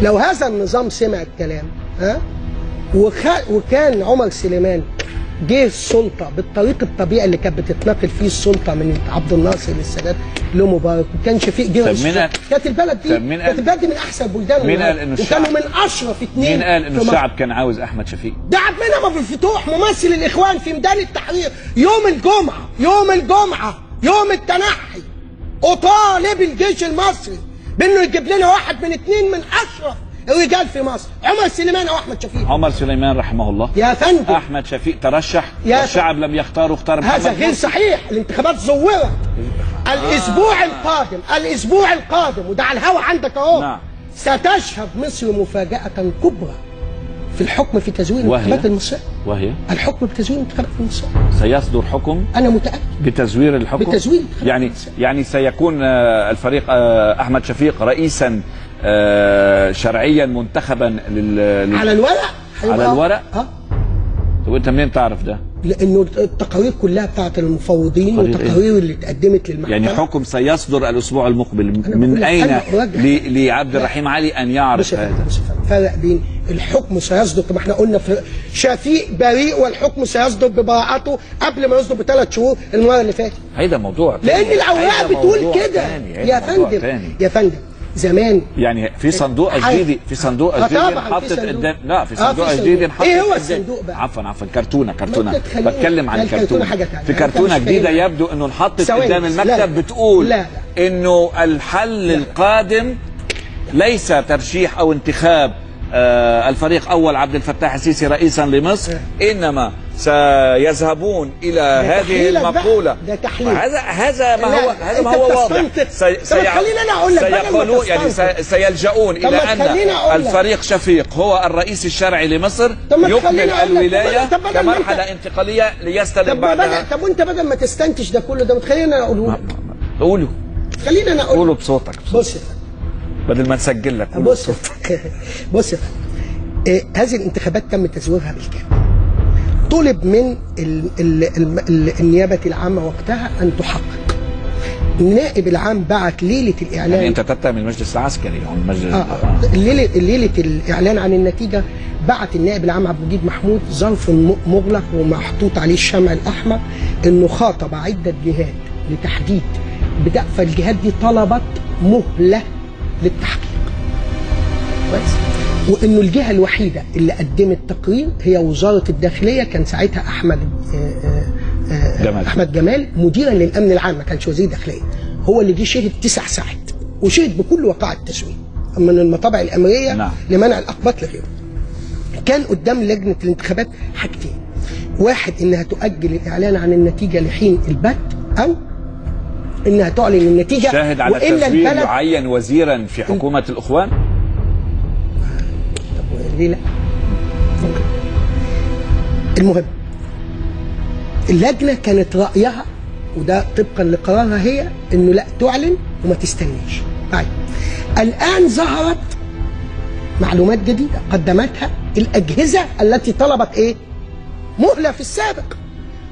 لو هذا النظام سمع الكلام وكان عمر سليمان جه السلطه بالطريق الطبيعي اللي كانت بتتنقل فيه السلطه من عبد الناصر للسادات لمبارك، وكان شفيق جه كانت البلد دي من احسن البلدان. مين قال انه الشعب؟ وكانوا من اشرف اثنين. مين قال انه الشعب كان عاوز احمد شفيق؟ ده عبد المنعم ابو الفتوح ممثل الاخوان في ميدان التحرير يوم التنحي، اطالب الجيش المصري بانه يجيب لنا واحد من اثنين من اشرف الرجال في مصر، عمر سليمان او احمد شفيق. عمر سليمان رحمه الله يا فندم. احمد شفيق ترشح والشعب لم يختاره، اختار محمد. هذا غير صحيح، الانتخابات زورت. الاسبوع القادم وده على الهوا عندك اهو. نعم. ستشهد مصر مفاجأة كبرى في الحكم في تزوير الانتخابات المصرية. وهي الحكم بتزوير الانتخابات المصرية. سيصدر حكم، أنا متأكد، بتزوير الحكم. بتزوير يعني سيكون الفريق أحمد شفيق رئيسا شرعيا منتخبا على الورق. على الورق. طب انت منين تعرف ده؟ لانه التقارير كلها بتاعت المفوضين والتقارير اللي اتقدمت للمحكمه. يعني حكم سيصدر الاسبوع المقبل، من اين لعبد الرحيم علي ان يعرف هذا؟ فرق بين الحكم سيصدر كما احنا قلنا في شفيق بريء، والحكم سيصدر ببراءته قبل ما يصدر ب3 شهور المره اللي فاتت. هيدا موضوع لان الاوراق بتقول كده يا فندم. زمان يعني في صندوق جديد، في صندوق جديد حاطط قدام. لا، في صندوق جديد حاطط. ايه هو الصندوق بقى؟ عفوا كرتونه بتكلم عن الكرتونه. في كرتونه جديده يبدو انه انحطت قدام المكتب بتقول انه الحل القادم ليس ترشيح او انتخاب الفريق اول عبد الفتاح السيسي رئيسا لمصر، انما سيذهبون الى هذه المقوله. ده تحليل. هذا ما هو واضح. سيقولون يعني سيلجؤون الى ان الفريق شفيق هو الرئيس الشرعي لمصر، يكمل الولايه كمرحله انتقاليه ليستلم بعدها. طب وانت بدل ما تستنتج ده كله ده خلينا انا اقوله. قوله. خلينا انا قوله بصوتك. بص بدل ما نسجل لك. بص يا فندم، هذه الانتخابات تم تزويرها بالكامل. طلب من النيابة العامة وقتها أن تحقق. النائب العام بعت ليلة الإعلان. يعني أنت تتهم المجلس العسكري أو المجلس ليلة الإعلان عن النتيجة بعت النائب العام عبد المجيد محمود ظرف مغلق ومحطوط عليه الشمع الأحمر إنه خاطب عدة جهات لتحديد بدأ، فالجهات دي طلبت مهلة للتحقيق. كويس؟ وانه الجهه الوحيده اللي قدمت تقرير هي وزاره الداخليه، كان ساعتها احمد جمال مديرا للامن العام، ما كانش وزير داخليه، هو اللي جه شهد 9 ساعات وشهد بكل وقائع التسويق من المطابع الامريه لمنع الاقباط لغيره. كان قدام لجنه الانتخابات حاجتين، واحد انها تؤجل الاعلان عن النتيجه لحين البت، او انها تعلن النتيجه. شاهد على تزوير يعين وزيرا في حكومه الاخوان. ليه لا؟ المهم اللجنه كانت رايها، وده طبقا لقرارها هي، انه لا تعلن وما تستنيش. طيب الان ظهرت معلومات جديده قدمتها الاجهزه التي طلبت ايه؟ مهله في السابق.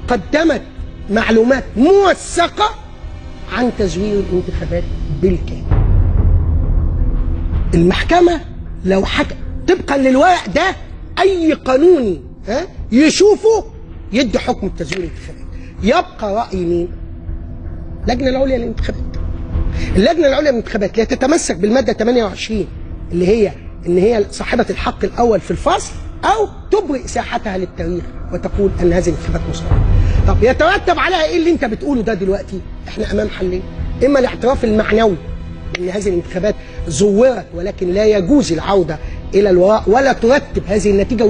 قدمت معلومات موثقه عن تزوير الانتخابات بالكامل. المحكمه لو حكم طبقا للورق ده، اي قانوني يشوفه يدي حكم بتزوير الانتخابات. يبقى راي مين؟ اللجنه العليا للانتخابات. اللجنه العليا للانتخابات لا تتمسك بالماده 28 اللي هي ان هي صاحبه الحق الاول في الفصل، او تبرئ ساحتها للتاريخ وتقول ان هذه الانتخابات مصادره. طب يترتب عليها ايه اللي انت بتقوله ده دلوقتي؟ احنا امام حلين، اما الاعتراف المعنوي ان هذه الانتخابات زورت ولكن لا يجوز العوده الى الوراء ولا ترتب هذه النتيجه،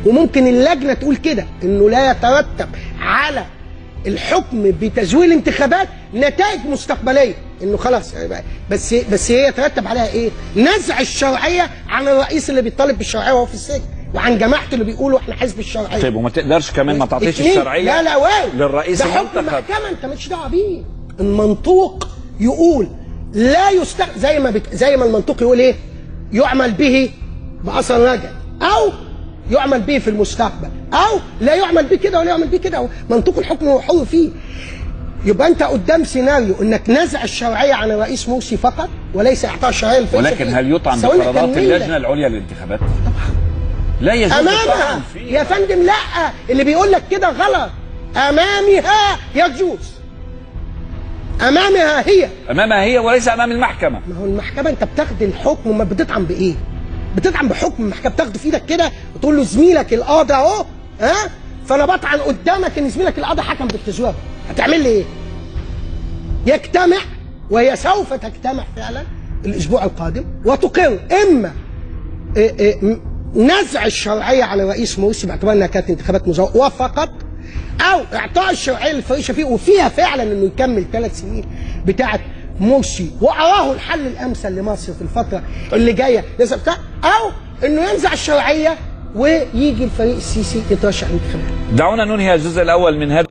وممكن اللجنه تقول كده انه لا يترتب على الحكم بتزوير الانتخابات نتائج مستقبليه، انه خلاص بس هي يترتب عليها ايه؟ نزع الشرعيه عن الرئيس اللي بيطالب بالشرعيه وهو في السجن، وعن جماعته اللي بيقولوا احنا حزب الشرعيه. طيب وما تقدرش كمان ما تعطيش الشرعيه للرئيس المنتخب؟ ده حكم محكمه، انت مالكش دعوه بيه. المنطوق يقول لا زي ما المنطوق يقول ايه؟ يعمل به باثر رجعي، او يعمل به في المستقبل، او لا يعمل به كده ولا يعمل به كده. منطوق الحكم هو حر فيه. يبقى انت قدام سيناريو انك نزع الشرعيه عن الرئيس مرسي فقط وليس اعطاء الشرعيه للفريق. ولكن هل يطعن بقرارات اللجنه العليا للانتخابات؟ طبعا لا يجوز امامها يا فندم. لا، اللي بيقول لك كده غلط. امامها يجوز. امامها هي وليس امام المحكمه. ما هو المحكمه انت بتاخد الحكم، ما بتطعن بايه؟ بتطعن بحكم المحكمه، بتاخده في ايدك كده وتقول له زميلك القاضي اهو، فانا بطعن قدامك ان زميلك القاضي حكم بالتزوير. هتعمل لي ايه؟ يجتمع، وهي سوف تجتمع فعلا الاسبوع القادم وتقر اما نزع الشرعيه على رئيس مرسي باعتبار انها كانت انتخابات مزوره فقط، او اعطاء الشرعيه للفريق شفيق وفيها فعلا انه يكمل 3 سنين بتاعه مرسي واراه الحل الامثل لمصر في الفتره اللي جايه، او انه ينزع الشرعيه ويجي الفريق السيسي يترشح للانتخابات. دعونا ننهي الجزء الاول من هذا